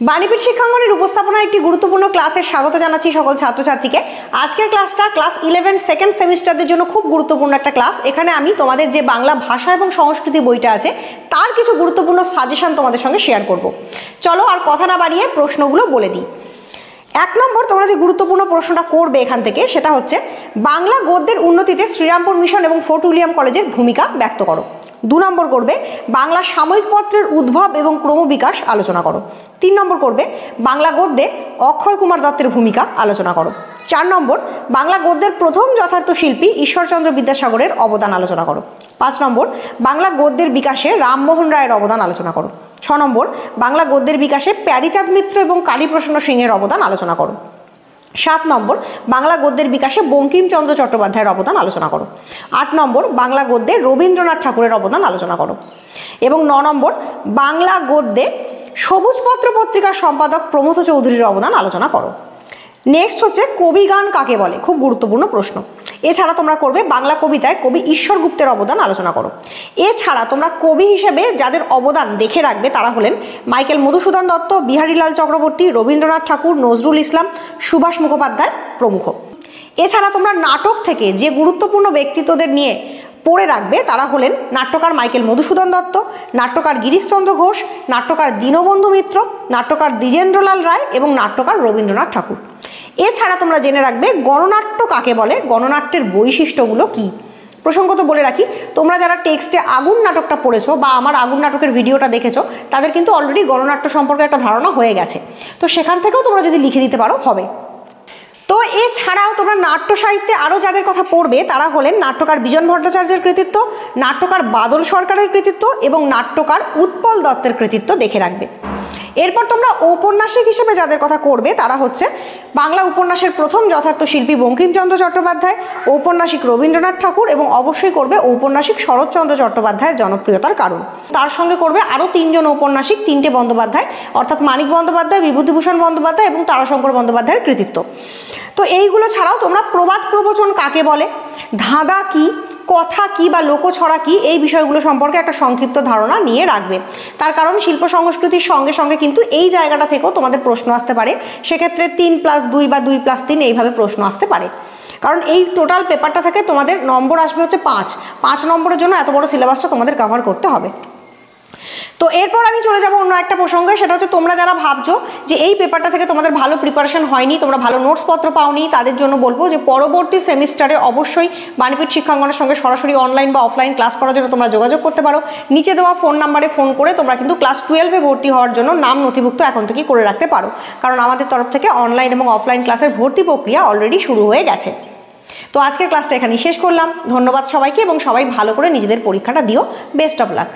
বাণীপীঠ শিক্ষাঙ্গনের উপস্থাপনায় একটি গুরুত্বপূর্ণ ক্লাসে স্বাগত জানাচ্ছি সকল ছাত্রছাত্রীকে। আজকের ক্লাসটা ক্লাস 11 সেকেন্ড সেমিস্টারদের জন্য খুব গুরুত্বপূর্ণ একটা ক্লাস। এখানে আমি তোমাদের যে বাংলা ভাষা এবং সংস্কৃতি বইটা আছে তার কিছু গুরুত্বপূর্ণ সাজেশন তোমাদের সঙ্গে শেয়ার করব। চলো আর কথা না বাড়িয়ে প্রশ্নগুলো বলে দিই। 1 নম্বর তোমরা যে গুরুত্বপূর্ণ প্রশ্নটা করবে এখান থেকে সেটা হচ্ছে বাংলা গদ্যের উন্নতিতে শ্রীরামপুর মিশন এবং ফোর্ট উইলিয়াম কলেজের ভূমিকা ব্যক্ত করো। 2 নম্বর করবে বাংলা সাময়িক পত্রের উদ্ভব এবং ক্রমবিকাশ আলোচনা করো। 3 নম্বর করবে বাংলা গদ্যে অক্ষয় কুমার দত্তের ভূমিকা আলোচনা করো। 4 নম্বর বাংলা গদ্যের প্রথম যথার্থ শিল্পী ঈশ্বরচন্দ্র বিদ্যাসাগরের অবদান আলোচনা করো। 5 নম্বর বাংলা গদ্যের বিকাশে রামমোহন রায়ের অবদান আলোচনা করো। 6 নম্বর বাংলা গদ্যের বিকাশে প্যারীচাঁদ মিত্র এবং কালীপ্রসন্ন সিংহের অবদান আলোচনা করো। 7 নম্বর বাংলা গদ্যের বিকাশে বঙ্কিমচন্দ্র চট্টোপাধ্যায়ের অবদান আলোচনা করো। 8 নম্বর বাংলা গদ্যে রবীন্দ্রনাথ ঠাকুরের অবদান আলোচনা করো। এবং 9 নম্বর বাংলা গদ্যে সবুজপত্র পত্রিকার সম্পাদক প্রমথ চৌধুরীর অবদান আলোচনা করো। নেক্সট হচ্ছে কবিগান কাকে বলে, খুব গুরুত্বপূর্ণ প্রশ্ন। এছাড়া তোমরা করবে বাংলা কবিতায় কবি ঈশ্বর গুপ্তের অবদান আলোচনা করো। এছাড়া তোমরা কবি হিসেবে যাদের অবদান দেখে রাখবে তারা হলেন মাইকেল মধুসূদন দত্ত, বিহারীলাল চক্রবর্তী, রবীন্দ্রনাথ ঠাকুর, নজরুল ইসলাম, সুভাষ মুখোপাধ্যায় প্রমুখ। এছাড়া তোমরা নাটক থেকে যে গুরুত্বপূর্ণ ব্যক্তিত্বদের নিয়ে পড়ে রাখবে তারা হলেন নাট্যকার মাইকেল মধুসূদন দত্ত, নাট্যকার গিরিশচন্দ্র ঘোষ, নাট্যকার দীনবন্ধু মিত্র, নাট্যকার দ্বিজেন্দ্রলাল রায় এবং নাট্যকার রবীন্দ্রনাথ ঠাকুর। এছাড়া তোমরা জেনে রাখবে গণনাট্য কাকে বলে, গণনাট্যের বৈশিষ্ট্যগুলো কী। প্রসঙ্গত বলে রাখি, তোমরা যারা টেক্সটে আগুন নাটকটা পড়েছো বা আমার আগুন নাটকের ভিডিওটা দেখেছো তাদের কিন্তু অলরেডি গণনাট্য সম্পর্কে একটা ধারণা হয়ে গেছে, তো সেখান থেকেও তোমরা যদি লিখে দিতে পারো হবে। তো এছাড়াও তোমরা নাট্য সাহিত্যে আরও যাদের কথা পড়বে তারা হলেন নাট্যকার বিজন ভট্টাচার্যের কৃতিত্ব, নাট্যকার বাদল সরকারের কৃতিত্ব এবং নাট্যকার উৎপল দত্তের কৃতিত্ব দেখে রাখবে। এরপর তোমরা ঔপন্যাসিক হিসেবে যাদের কথা করবে তারা হচ্ছে বাংলা উপন্যাসের প্রথম যথার্থ শিল্পী বঙ্কিমচন্দ্র চট্টোপাধ্যায়, ঔপন্যাসিক রবীন্দ্রনাথ ঠাকুর এবং অবশ্যই করবে ঔপন্যাসিক শরৎচন্দ্র চট্টোপাধ্যায়ের জনপ্রিয়তার কারণ। তার সঙ্গে করবে আরও 3 জন ঔপন্যাসিক, 3টে বন্দ্যোপাধ্যায় অর্থাৎ মানিক বন্দ্যোপাধ্যায়, বিভূতিভূষণ বন্দ্যোপাধ্যায় এবং তারাশঙ্কর বন্দ্যোপাধ্যায়ের কৃতিত্ব। তো এইগুলো ছাড়াও তোমরা প্রবাদ প্রবচন কাকে বলে, ধাঁধা কী, কথা কি বা লোকছড়া কি, এই বিষয়গুলো সম্পর্কে একটা সংক্ষিপ্ত ধারণা নিয়ে রাখবে। তার কারণ শিল্প সংস্কৃতির সঙ্গে সঙ্গে কিন্তু এই জায়গাটা থেকেও তোমাদের প্রশ্ন আসতে পারে, সেক্ষেত্রে 3+2 বা 2+3 এইভাবে প্রশ্ন আসতে পারে। কারণ এই টোটাল পেপারটা থেকে তোমাদের নম্বর আসবে হচ্ছে 5 নম্বরের জন্য এত বড় সিলেবাসটা তোমাদের কভার করতে হবে। তো এরপর আমি চলে যাব অন্য একটা প্রসঙ্গে, সেটা হচ্ছে তোমরা যারা ভাবছো যে এই পেপারটা থেকে তোমাদের ভালো প্রিপারেশন হয়নি, তোমরা ভালো নোটসপত্র পাওনি, তাদের জন্য বলবো যে পরবর্তী সেমিস্টারে অবশ্যই বাণীপীঠ শিক্ষাঙ্গনের সঙ্গে সরাসরি অনলাইন বা অফলাইন ক্লাস করার জন্য তোমরা যোগাযোগ করতে পারো। নিচে দেওয়া ফোন নাম্বারে ফোন করে তোমরা কিন্তু ক্লাস 12-এ ভর্তি হওয়ার জন্য নাম নথিভুক্ত এখন থেকেই করে রাখতে পারো, কারণ আমাদের তরফ থেকে অনলাইন এবং অফলাইন ক্লাসের ভর্তি প্রক্রিয়া অলরেডি শুরু হয়ে গেছে। তো আজকের ক্লাসটা এখানেই শেষ করলাম। ধন্যবাদ সবাইকে এবং সবাই ভালো করে নিজেদের পরীক্ষাটা দিও। Best of luck.